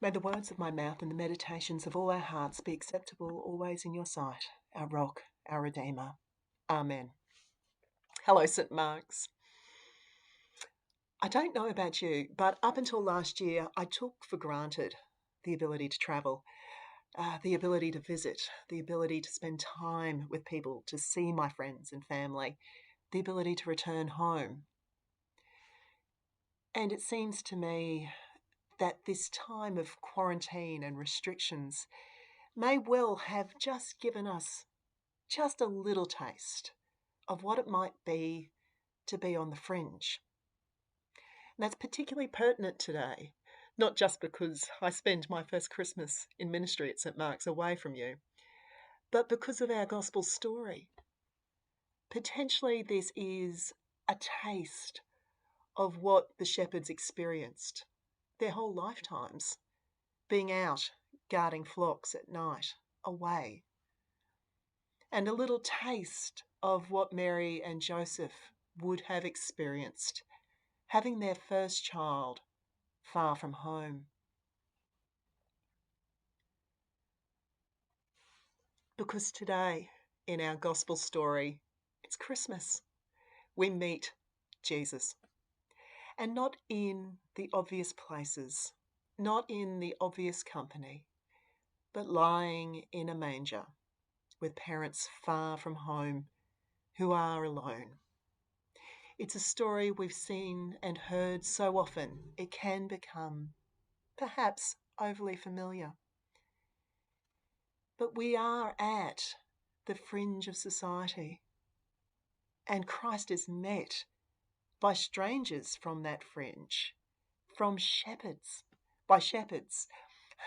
May the words of my mouth and the meditations of all our hearts be acceptable always in your sight, our rock, our Redeemer. Amen. Hello, St. Mark's. I don't know about you, but up until last year, I took for granted the ability to travel, the ability to visit, the ability to spend time with people, to see my friends and family, the ability to return home. And it seems to me that this time of quarantine and restrictions may well have just given us just a little taste of what it might be to be on the fringe. And that's particularly pertinent today, not just because I spend my first Christmas in ministry at St. Mark's away from you, but because of our gospel story. Potentially this is a taste of what the shepherds experienced their whole lifetimes, being out guarding flocks at night, away. And a little taste of what Mary and Joseph would have experienced, having their first child far from home. Because today, in our gospel story, it's Christmas. We meet Jesus. And not in the obvious places, not in the obvious company, but lying in a manger with parents far from home who are alone. It's a story we've seen and heard so often it can become perhaps overly familiar. But we are at the fringe of society, and Christ is met by strangers from that fringe, from shepherds, by shepherds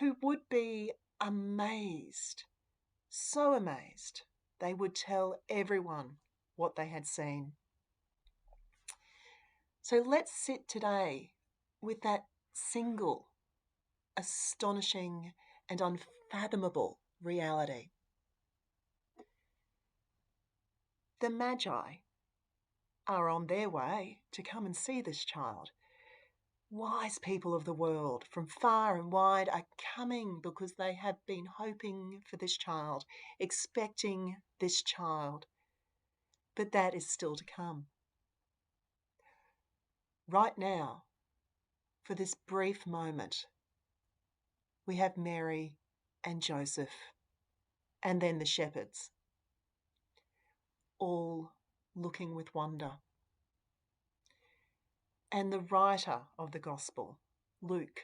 who would be amazed, so amazed, they would tell everyone what they had seen. So let's sit today with that single, astonishing and unfathomable reality. The Magi are on their way to come and see this child. Wise people of the world from far and wide are coming because they have been hoping for this child, expecting this child. But that is still to come. Right now, for this brief moment, we have Mary and Joseph, and then the shepherds, all looking with wonder. And the writer of the gospel, Luke,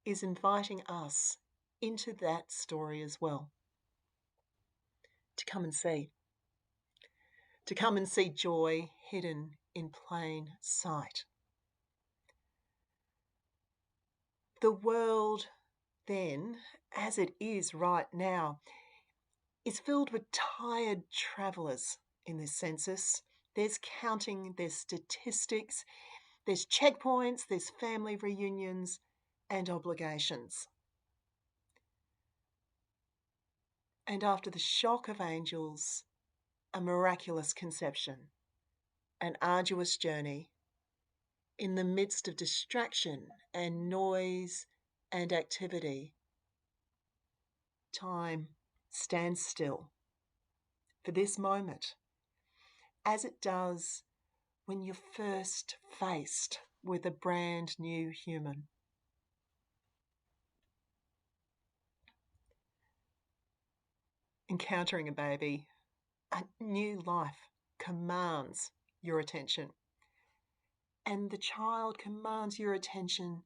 is inviting us into that story as well. To come and see. To come and see joy hidden in plain sight. The world then, as it is right now, is filled with tired travellers in this census. There's counting, there's statistics, there's checkpoints, there's family reunions and obligations. And after the shock of angels, a miraculous conception, an arduous journey, in the midst of distraction and noise and activity, time stands still for this moment, as it does when you're first faced with a brand new human. Encountering a baby, a new life commands your attention. And the child commands your attention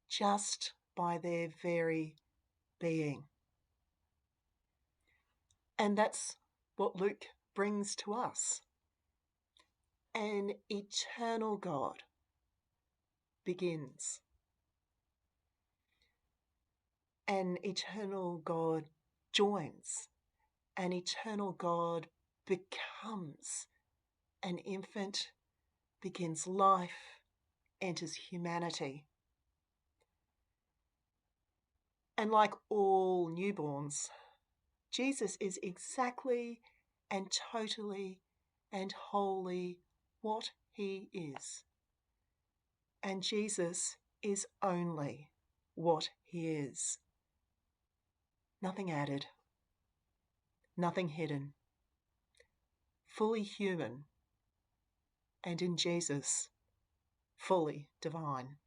just by their very being. And that's what Luke brings to us. An eternal God begins. An eternal God joins. An eternal God becomes. An infant begins life, enters humanity. And like all newborns, Jesus is exactly and totally and wholly what he is. And Jesus is only what he is. Nothing added, nothing hidden, fully human, and in Jesus, fully divine.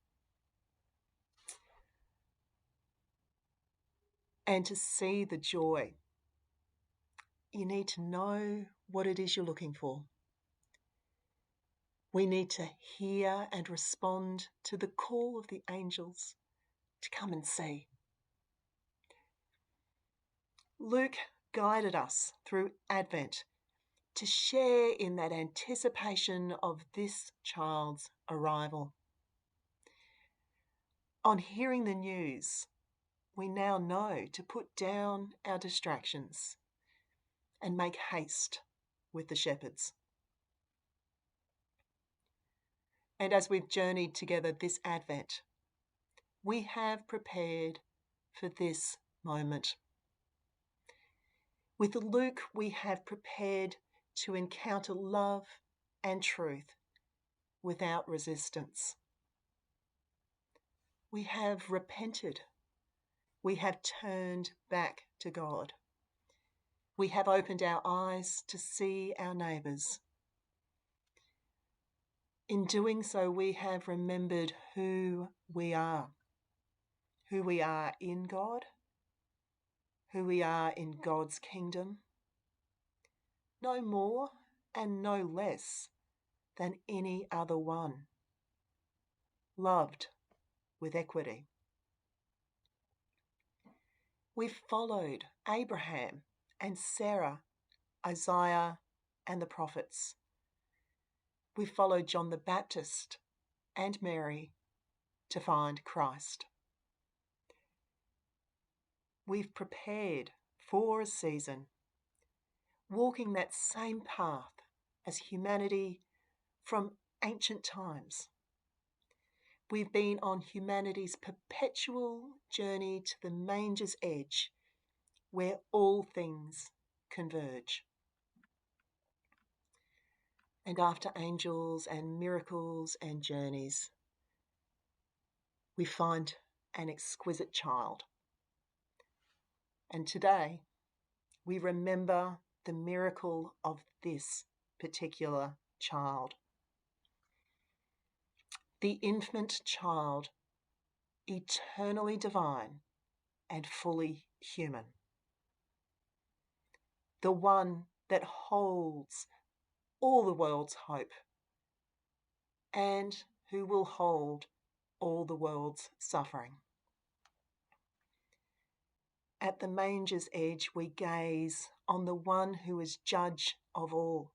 And to see the joy, you need to know what it is you're looking for. We need to hear and respond to the call of the angels to come and see. Luke guided us through Advent to share in that anticipation of this child's arrival. On hearing the news, we now know to put down our distractions and make haste with the shepherds. And as we've journeyed together this Advent, we have prepared for this moment. With Luke, we have prepared to encounter love and truth without resistance. We have repented. We have turned back to God. We have opened our eyes to see our neighbours. In doing so, we have remembered who we are in God, who we are in God's kingdom, no more and no less than any other one, loved with equity. We've followed Abraham and Sarah, Isaiah and the prophets. We followed John the Baptist and Mary to find Christ. We've prepared for a season, walking that same path as humanity from ancient times. We've been on humanity's perpetual journey to the manger's edge, where all things converge. And after angels and miracles and journeys, we find an exquisite child. And today, we remember the miracle of this particular child. The infant child, eternally divine and fully human. The one that holds all the world's hope and who will hold all the world's suffering. At the manger's edge, we gaze on the one who is judge of all,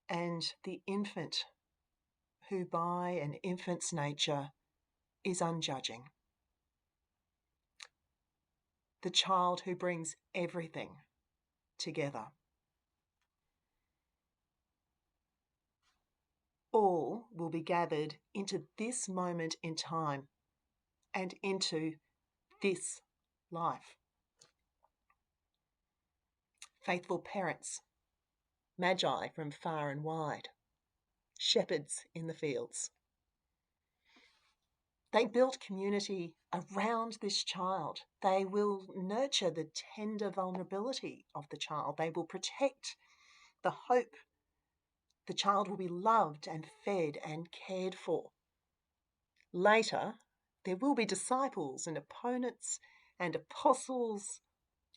and the infant who by an infant's nature is unjudging. The child who brings everything together. All will be gathered into this moment in time and into this life. Faithful parents, magi from far and wide, shepherds in the fields. They built community around this child. They will nurture the tender vulnerability of the child. They will protect the hope. The child will be loved and fed and cared for. Later, there will be disciples and opponents and apostles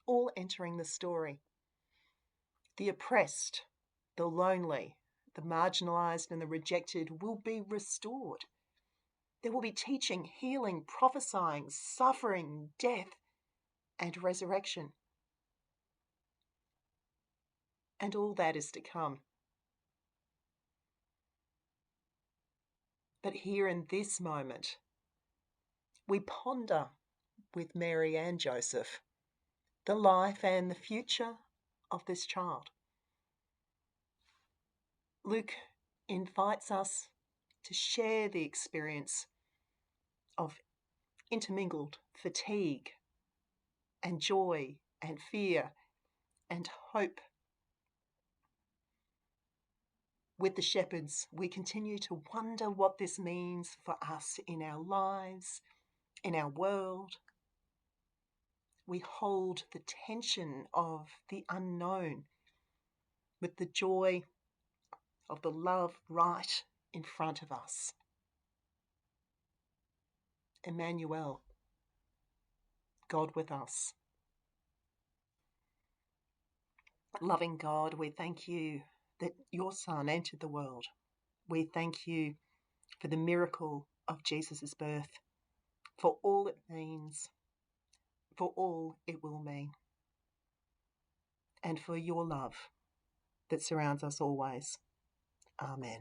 all entering the story. The oppressed, the lonely, the marginalised and the rejected will be restored. There will be teaching, healing, prophesying, suffering, death, and resurrection. And all that is to come. But here in this moment, we ponder with Mary and Joseph the life and the future of this child. Luke invites us to share the experience of intermingled fatigue and joy and fear and hope. With the shepherds, we continue to wonder what this means for us in our lives in our world. We hold the tension of the unknown with the joy of the love right in front of us. Emmanuel, God with us. Loving God, we thank you that your Son entered the world. We thank you for the miracle of Jesus' birth, for all it means, for all it will mean, and for your love that surrounds us always. Amen.